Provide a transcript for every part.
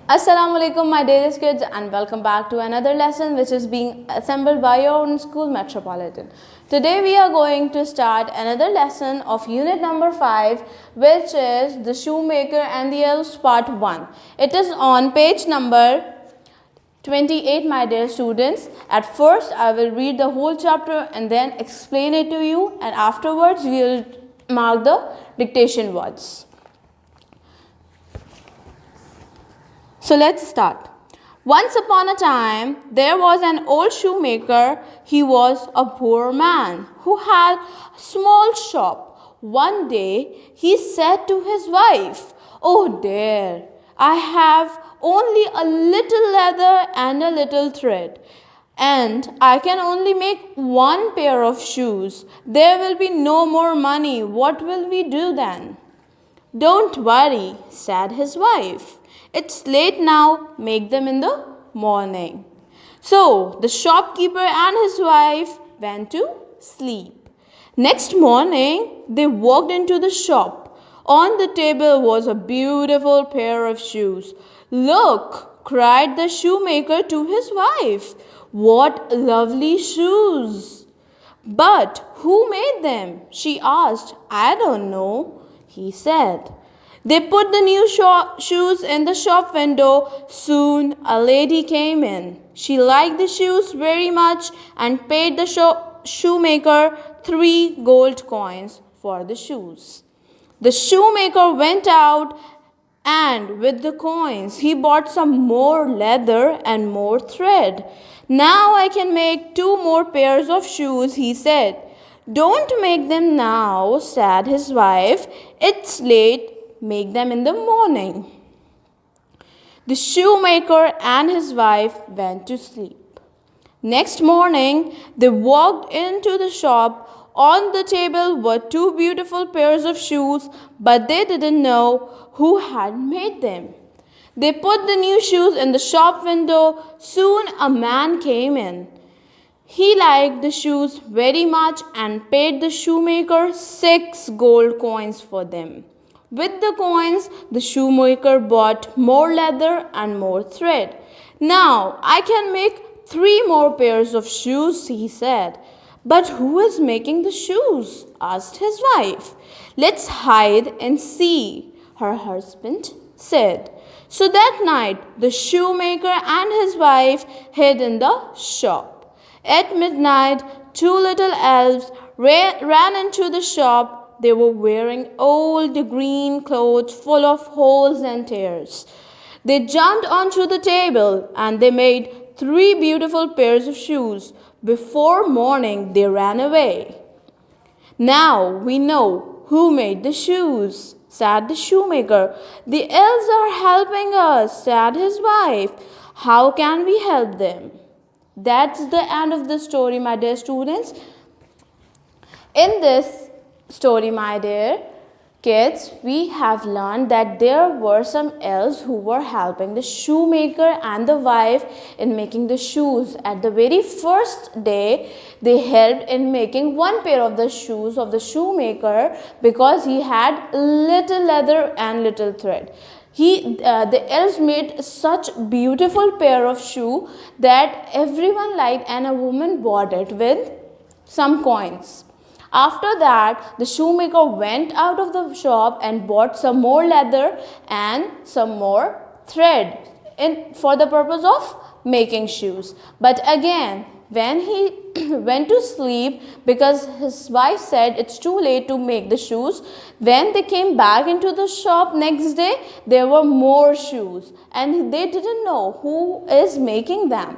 Assalamu alaikum, my dearest kids, and welcome back to another lesson which is being assembled by your own school Metropolitan. Today we are going to start another lesson of unit number 5, which is the shoemaker and the elves part 1. It is on page number 28, my dear students. At first I will read the whole chapter and then explain it to you, and afterwards we will mark the dictation words. So let's start. Once upon a time, there was an old shoemaker. He was a poor man who had a small shop. One day, he said to his wife, "Oh dear, I have only a little leather and a little thread, and I can only make one pair of shoes. There will be no more money. What will we do then?" "Don't worry," said his wife. "It's late now. Make them in the morning." So the shopkeeper and his wife went to sleep. Next morning, they walked into the shop. On the table was a beautiful pair of shoes. "Look," cried the shoemaker to his wife. "What lovely shoes!" "But who made them?" she asked. "I don't know," he said. They put the new shoes in the shop window. Soon a lady came in. She liked the shoes very much and paid the shoemaker 3 gold coins for the shoes. The shoemaker went out, and with the coins he bought some more leather and more thread. "Now I can make 2 more pairs of shoes," he said. "Don't make them now," said his wife. "It's late. Make them in the morning." The shoemaker and his wife went to sleep. Next morning, they walked into the shop. On the table were 2 beautiful pairs of shoes, but they didn't know who had made them. They put the new shoes in the shop window. Soon a man came in. He liked the shoes very much and paid the shoemaker 6 gold coins for them. With the coins, the shoemaker bought more leather and more thread. "Now I can make 3 more pairs of shoes," he said. "But who is making the shoes?" asked his wife. "Let's hide and see," her husband said. So that night, the shoemaker and his wife hid in the shop. At midnight, 2 little elves ran into the shop. They were wearing old green clothes full of holes and tears. They jumped onto the table and they made 3 beautiful pairs of shoes. Before morning, they ran away. "Now we know who made the shoes," said the shoemaker. "The elves are helping us," said his wife. "How can we help them?" That's the end of the story, my dear students. In this story, my dear kids, we have learned that there were some elves who were helping the shoemaker and the wife in making the shoes. At the very first day, they helped in making 1 pair of the shoes of the shoemaker because he had little leather and little thread. The elves made such beautiful pair of shoe that everyone liked, and a woman bought it with some coins. After that, the shoemaker went out of the shop and bought some more leather and some more thread for the purpose of making shoes. But again, when he went to sleep, because his wife said it's too late to make the shoes, when they came back into the shop next day, there were more shoes and they didn't know who is making them.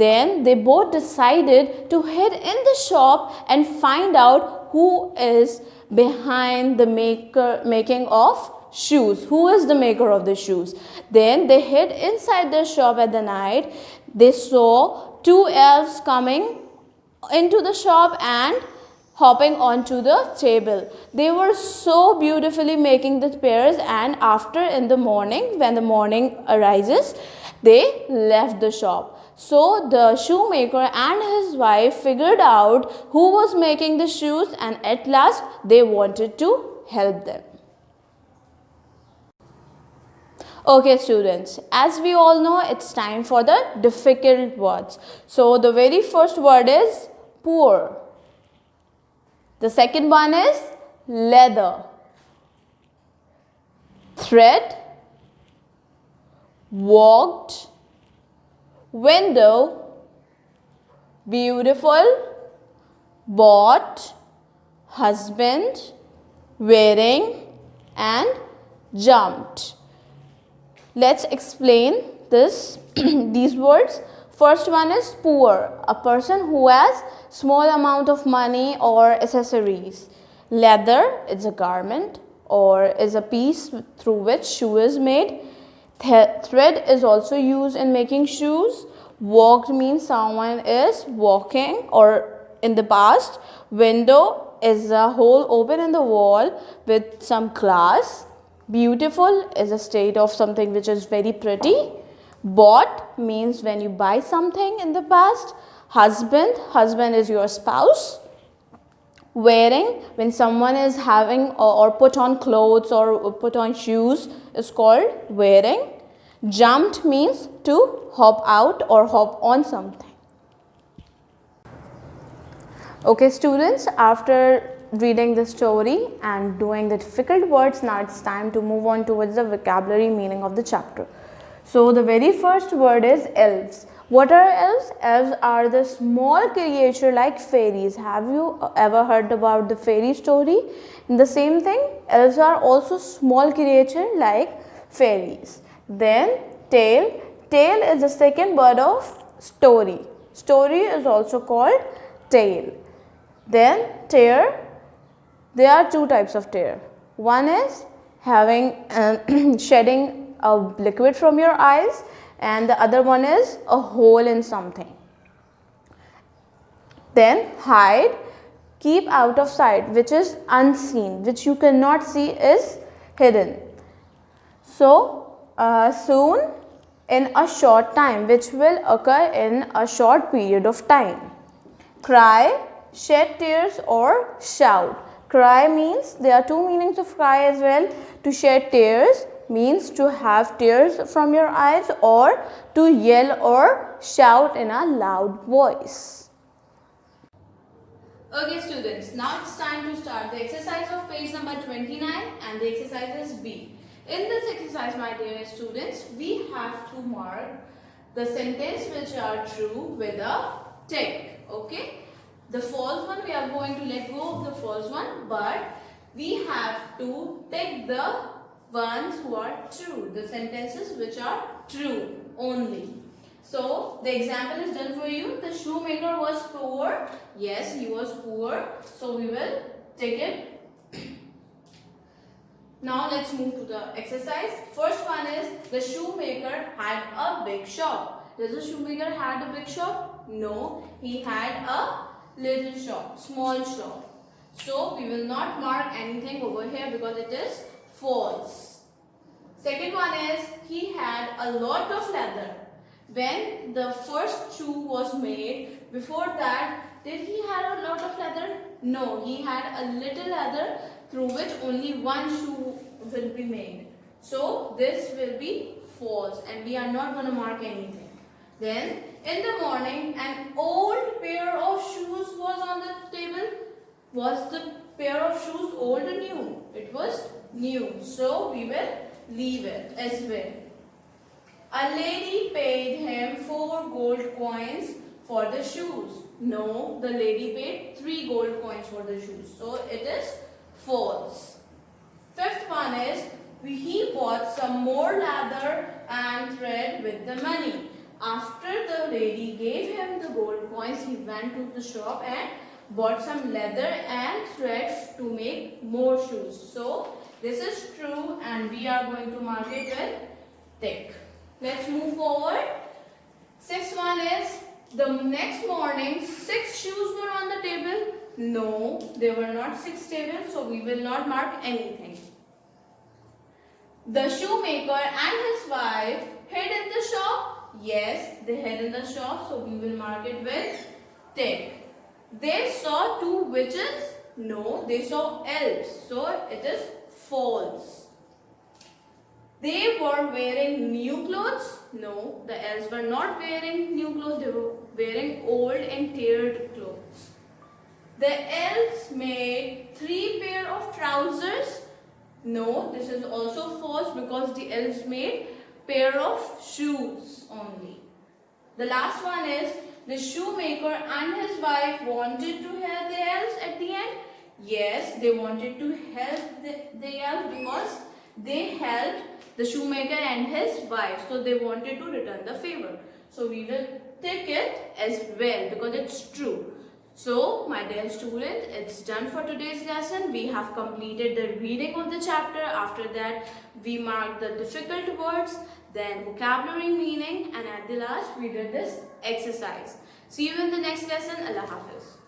Then they both decided to head in the shop and find out who is behind the making of shoes. Who is the maker of the shoes? Then they hid inside the shop at the night. They saw 2 elves coming into the shop and hopping onto the table. They were so beautifully making the pairs, and after in the morning, when the morning arises, they left the shop. So the shoemaker and his wife figured out who was making the shoes, and at last they wanted to help them. Okay, students, as we all know, it's time for the difficult words. So, the very first word is poor. The second one is leather, thread, walked, window, beautiful, bought, husband, wearing, and jumped. Let's explain this these words. First one is poor, a person who has small amount of money or accessories. Leather is a garment or is a piece through which shoe is made. Thread is also used in making shoes. Walked means someone is walking or in the past. Window is a hole open in the wall with some glass. Beautiful is a state of something which is very pretty. Bought means when you buy something in the past. Husband is your spouse. Wearing, when someone is having or put on clothes or put on shoes, is called wearing. Jumped means to hop out or hop on something. Okay, students, after reading the story and doing the difficult words, now it's time to move on towards the vocabulary meaning of the chapter. So, the very first word is elves. What are elves? Elves are the small creature like fairies. Have you ever heard about the fairy story? In the same thing, elves are also small creature like fairies. Then tale. Tale is the second word of story. Story is also called tale. Then tear. There are two types of tear. One is having shedding a liquid from your eyes, and the other one is a hole in something. Then hide, keep out of sight, which is unseen, which you cannot see, is hidden. So soon, in a short time, which will occur in a short period of time. Cry, shed tears or shout. Cry means, there are two meanings of cry as well. To shed tears means to have tears from your eyes, or to yell or shout in a loud voice. Okay, students, now it's time to start the exercise of page number 29, and the exercise is B. In this exercise, my dear students, we have to mark the sentence which are true with a tick. Okay. The false one, we are going to let go of the false one, but we have to take the ones who are true, the sentences which are true only. So, the example is done for you. The shoemaker was poor. Yes, he was poor. So, we will take it. Now, let's move to the exercise. First one is, the shoemaker had a big shop. Does the shoemaker had a big shop? No, he had a little shop, small shop. So, we will not mark anything over here because it is false. Second one is, he had a lot of leather. When the first shoe was made, before that, did he have a lot of leather? No, he had a little leather through which only one shoe will be made. So, this will be false and we are not going to mark anything. Then, in the morning, an old pair of shoes was on the table. Was the pair of shoes old or new? It was new. So, we will leave it as well. A lady paid him 4 gold coins for the shoes. No, the lady paid 3 gold coins for the shoes. So, it is false. Fifth one is, he bought some more leather and thread with the money. After the lady gave him the gold coins, he went to the shop and bought some leather and thread to make more shoes. So, this is true and we are going to mark it with tick. Let's move forward. Sixth one is, the next morning 6 shoes were on the table. No, they were not 6 tables, so we will not mark anything. The shoemaker and his wife hid in the shop. Yes, they hid in the shop, so we will mark it with tick. They saw 2 witches. No, they saw elves, so it is false. They were wearing new clothes? No, the elves were not wearing new clothes, they were wearing old and teared clothes. The elves made 3 pair of trousers? No, this is also false because the elves made pair of shoes only. The last one is the shoemaker and his wife wanted to help the elves at the end. Yes, they wanted to help the elves because they helped the shoemaker and his wife. So they wanted to return the favor. So we will take it as well because it's true. So, my dear students, it's done for today's lesson. We have completed the reading of the chapter. After that, we marked the difficult words, then vocabulary meaning, and at the last, we did this exercise. See you in the next lesson. Allah Hafiz.